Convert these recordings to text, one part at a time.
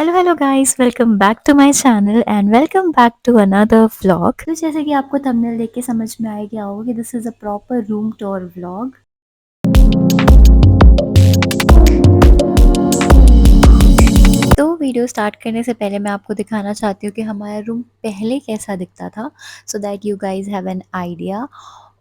Hello guys, welcome back to my channel and welcome back to another vlog. तो जैसे कि आपको thumbnail देख के समझ में आ गया होगा कि this is a proper room tour vlog. तो वीडियो स्टार्ट करने से पहले मैं आपको दिखाना चाहती हूँ कि हमारा रूम पहले कैसा दिखता था, so that you guys have an idea.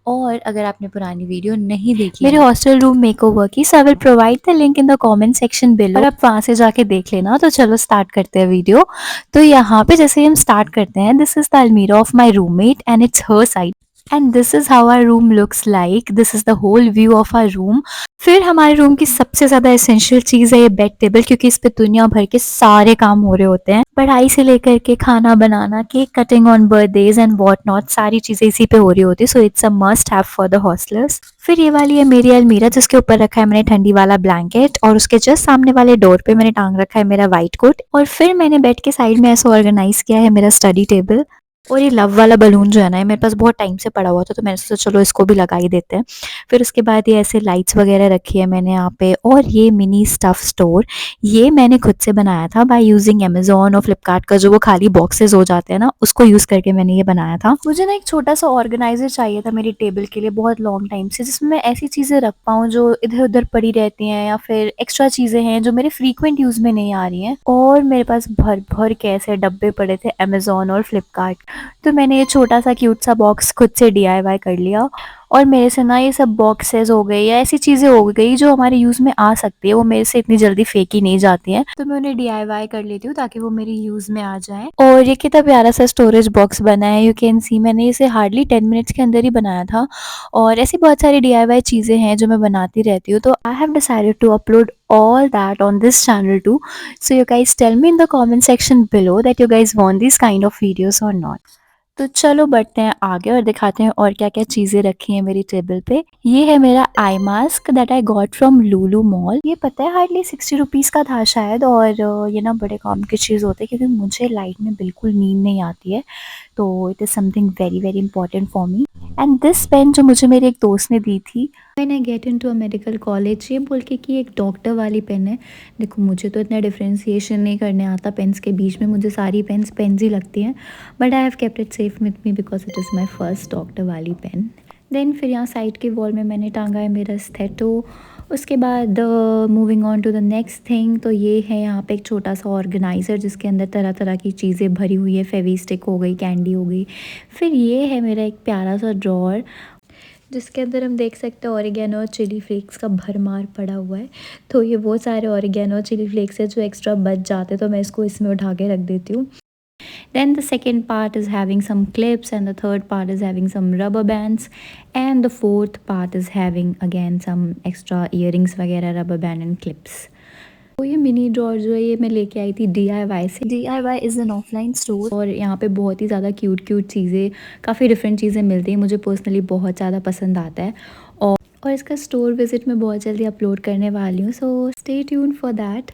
और अगर आपने पुरानी वीडियो नहीं देखी मेरे हॉस्टल रूम मेकओवर की, so I will provide the link in the comment section below और आप वहाँ से जाके देख लेना। तो चलो स्टार्ट करते हैं वीडियो। तो यहाँ पे जैसे हम स्टार्ट करते हैं, this is the almirah of my roommate and it's her side and this is how our room looks like. This is the whole view of our room. फिर हमारे रूम की सबसे ज्यादा एसेंशियल चीज है ये बेड टेबल, क्योंकि इस पे दुनिया भर के सारे काम हो रहे होते हैं, पढ़ाई से लेकर के खाना बनाना, cake cutting on birthdays and what not, सारी चीजें इसी पे हो रही होती है। So it's a must have for the hostellers. फिर ये वाली है मेरी अलमीरा, जिसके ऊपर रखा है मैंने ठंडी वाला ब्लैंकेट और उसके जस्ट सामने वाले डोर पे मैंने टांग रखा है मेरा व्हाइट कोट। और फिर मैंने बेड के साइड में ऐसा ऑर्गेनाइज किया है मेरा स्टडी टेबल। और ये लव वाला बलून जो है ना, ये मेरे पास बहुत टाइम से पड़ा हुआ था, तो मैंने सोचा चलो इसको भी लगा ही देते हैं। फिर उसके बाद ये ऐसे लाइट्स वगैरह रखी है मैंने यहाँ पे। और ये मिनी स्टफ स्टोर, ये मैंने खुद से बनाया था बाय यूजिंग अमेजोन और फ्लिपकार्ट का जो वो खाली बॉक्सेस हो जाते हैं ना, उसको यूज करके मैंने ये बनाया था। मुझे ना एक छोटा सा ऑर्गेनाइजर चाहिए था मेरी टेबल के लिए बहुत लॉन्ग टाइम से, जिसमें मैं ऐसी चीजें रख पाऊँ जो इधर उधर पड़ी रहती हैं, या फिर एक्स्ट्रा चीजें हैं जो मेरे फ्रीक्वेंट यूज में नहीं आ रही हैं। और मेरे पास भर भर के ऐसे डब्बे पड़े थे अमेजोन और फ्लिपकार्ट। तो मैंने ये छोटा सा क्यूट सा बॉक्स खुद से डीआईवाई कर लिया। और मेरे से ना ये सब बॉक्सेस हो गए या ऐसी चीज़ें हो गई जो हमारे यूज़ में आ सकती है, वो मेरे से इतनी जल्दी फेंकी नहीं जाती हैं, तो मैं उन्हें डीआईवाई कर लेती हूँ ताकि वो मेरी यूज़ में आ जाए। और ये कितना प्यारा सा स्टोरेज बॉक्स बना है, यू कैन सी। मैंने इसे हार्डली 10 मिनट्स के अंदर ही बनाया था। और ऐसी बहुत सारी डीआईवाई चीज़ें हैं जो मैं बनाती रहती हूँ, तो I have decided to upload all that on this channel too. So you guys tell me in the comment section below that you guys want these kind of videos or not. तो चलो बढ़ते हैं आगे और दिखाते हैं और क्या क्या चीज़ें रखी हैं मेरी टेबल पे। ये है मेरा eye mask that I got from Lulu mall. ये पता है हार्डली 60 रुपीज़ का था शायद। और ये ना बड़े काम की चीज़ होती है, क्योंकि मुझे लाइट में बिल्कुल नींद नहीं आती है, तो it is something very very important for me. And this pen जो मुझे मेरे एक दोस्त ने दी थी when I get into a medical college, ये बोल के कि एक डॉक्टर वाली पेन है। देखो मुझे तो इतना डिफ्रेंसिएशन नहीं करने आता पेन्स के बीच में, मुझे सारी पेन्स पेन्स ही लगती हैं, but I have kept it safe with me because it is my first doctor वाली पेन। देन फिर यहाँ साइड के वॉल में मैंने टांगा है मेरा स्टेटो। उसके बाद moving on to the next thing, तो ये है यहाँ पे एक छोटा सा ऑर्गेनाइज़र जिसके अंदर तरह तरह की चीज़ें भरी हुई है, फेविस्टिक हो गई, कैंडी हो गई। फिर ये है मेरा एक प्यारा सा ड्रॉर जिसके अंदर हम देख सकते हैं ऑरिगेनो और चिली फ्लेक्स का भरमार पड़ा हुआ है। तो ये वो सारे ऑरिगेनो और चिली फ्लेक्स है जो एक्स्ट्रा बच जाते, तो मैं इसको इसमें उठा के रख देती हूँ। Then the second part is having some clips, and the third part is having some rubber bands, and the fourth part is having again some extra earrings वगैरह, rubber band and clips। तो ये mini drawer जो है ये मैं लेके आई थी DIY से। DIY is an offline store और यहाँ पे बहुत ही ज़्यादा क्यूट क्यूट चीज़ें, काफ़ी डिफरेंट चीज़ें मिलती हैं, मुझे पर्सनली बहुत ज़्यादा पसंद आता है। और इसका स्टोर विजिट मैं बहुत जल्दी अपलोड करने वाली हूँ, so stay tune for that.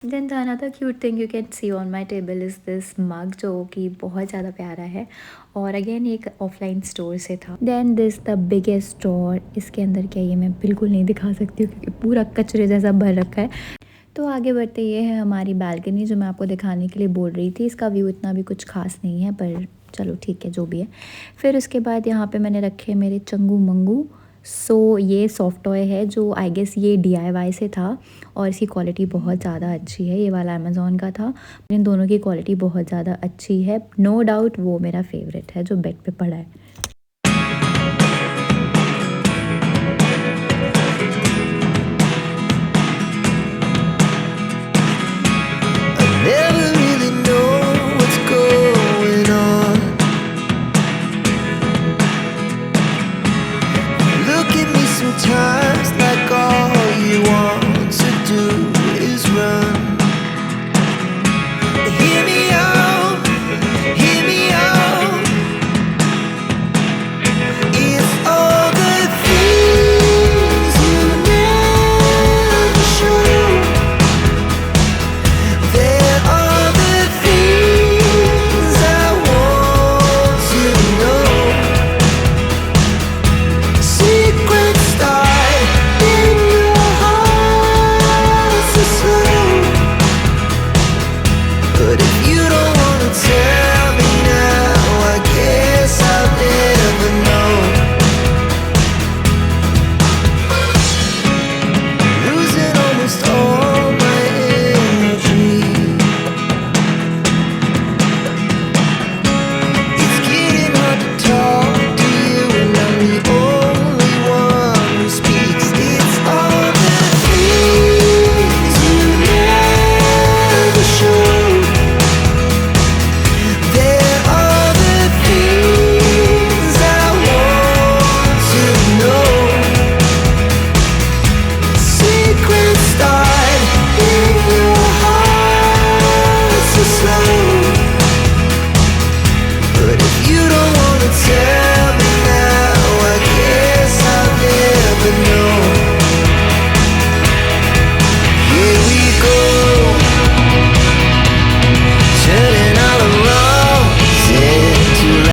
Then the another cute thing you can see on my table is this mug, जो कि बहुत ज़्यादा प्यारा है और अगेन एक ऑफलाइन स्टोर से था। Then this the biggest drawer, इसके अंदर क्या ये मैं बिल्कुल नहीं दिखा सकती हूँ क्योंकि पूरा कचरे जैसा भर रखा है। तो आगे बढ़ते ये है हमारी बालकनी जो मैं आपको दिखाने के लिए बोल रही थी। इसका व्यू इतना भी कुछ खास नहीं है, पर चलो ठीक है जो भी है। फिर उसके बाद यहाँ पे मैंने रखे मेरे चंगू मंगू। सो ये सॉफ्ट टॉय है जो आई गेस ये डीआईवाई से था और इसकी क्वालिटी बहुत ज़्यादा अच्छी है। ये वाला अमेज़ॉन का था। इन दोनों की क्वालिटी बहुत ज़्यादा अच्छी है, नो डाउट वो मेरा फेवरेट है जो बेड पे पड़ा है।